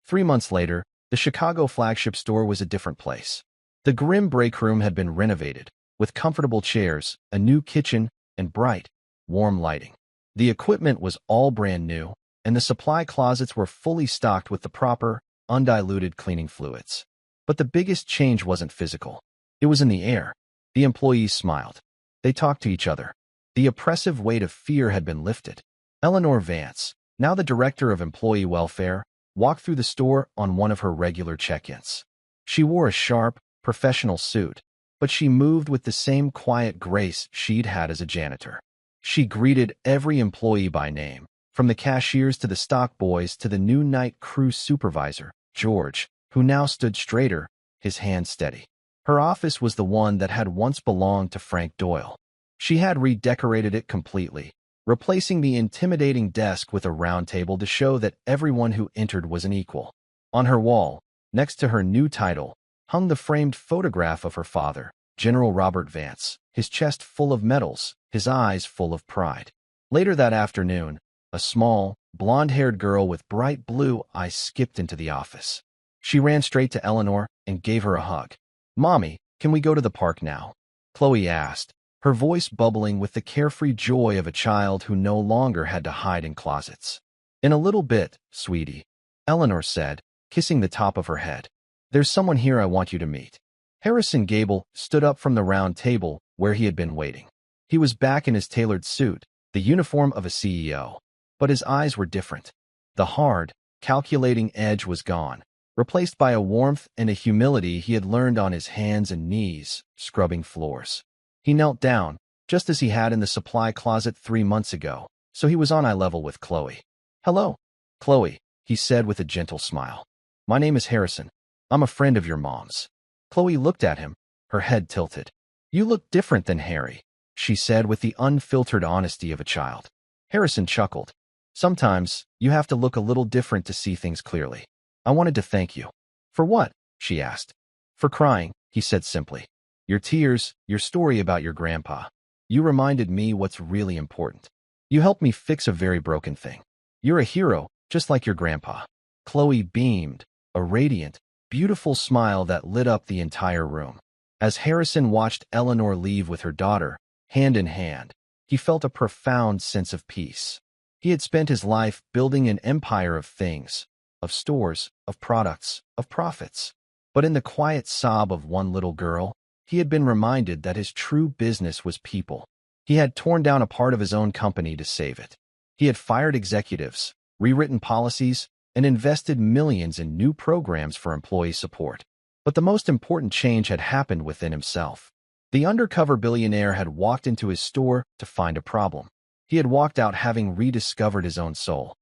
3 months later, the Chicago flagship store was a different place. The grim break room had been renovated, with comfortable chairs, a new kitchen, and bright, warm lighting. The equipment was all brand new, and the supply closets were fully stocked with the proper, undiluted cleaning fluids. But the biggest change wasn't physical. It was in the air. The employees smiled. They talked to each other. The oppressive weight of fear had been lifted. Eleanor Vance, now the Director of Employee Welfare, walked through the store on one of her regular check-ins. She wore a sharp, professional suit, but she moved with the same quiet grace she'd had as a janitor. She greeted every employee by name, from the cashiers to the stock boys to the new night crew supervisor, George, who now stood straighter, his hand steady. Her office was the one that had once belonged to Frank Doyle. She had redecorated it completely, replacing the intimidating desk with a round table to show that everyone who entered was an equal. On her wall, next to her new title, hung the framed photograph of her father, General Robert Vance, his chest full of medals, his eyes full of pride. Later that afternoon, a small, blonde-haired girl with bright blue eyes skipped into the office. She ran straight to Eleanor and gave her a hug. "Mommy, can we go to the park now?" Chloe asked, her voice bubbling with the carefree joy of a child who no longer had to hide in closets. "In a little bit, sweetie," Eleanor said, kissing the top of her head. "There's someone here I want you to meet." Harrison Gable stood up from the round table where he had been waiting. He was back in his tailored suit, the uniform of a CEO. But his eyes were different. The hard, calculating edge was gone, replaced by a warmth and a humility he had learned on his hands and knees, scrubbing floors. He knelt down, just as he had in the supply closet 3 months ago, so he was on eye level with Chloe. "Hello, Chloe," he said with a gentle smile. "My name is Harrison. I'm a friend of your mom's." Chloe looked at him, her head tilted. "You look different than Harry," she said with the unfiltered honesty of a child. Harrison chuckled. "Sometimes, you have to look a little different to see things clearly. I wanted to thank you." "For what?" she asked. "For crying," he said simply. "Your tears, your story about your grandpa. You reminded me what's really important. You helped me fix a very broken thing. You're a hero, just like your grandpa." Chloe beamed, a radiant, beautiful smile that lit up the entire room. As Harrison watched Eleanor leave with her daughter, hand in hand, he felt a profound sense of peace. He had spent his life building an empire of things, of stores, of products, of profits. But in the quiet sob of one little girl, he had been reminded that his true business was people. He had torn down a part of his own company to save it. He had fired executives, rewritten policies, and invested millions in new programs for employee support. But the most important change had happened within himself. The undercover billionaire had walked into his store to find a problem. He had walked out having rediscovered his own soul.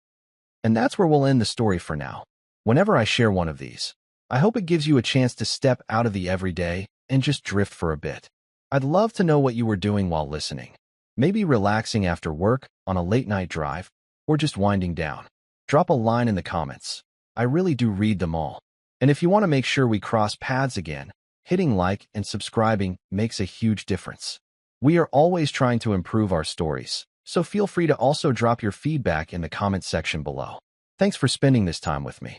And that's where we'll end the story for now. Whenever I share one of these, I hope it gives you a chance to step out of the everyday and just drift for a bit. I'd love to know what you were doing while listening. Maybe relaxing after work, on a late-night drive, or just winding down. Drop a line in the comments. I really do read them all. And if you want to make sure we cross paths again, hitting like and subscribing makes a huge difference. We are always trying to improve our stories, so feel free to also drop your feedback in the comment section below. Thanks for spending this time with me.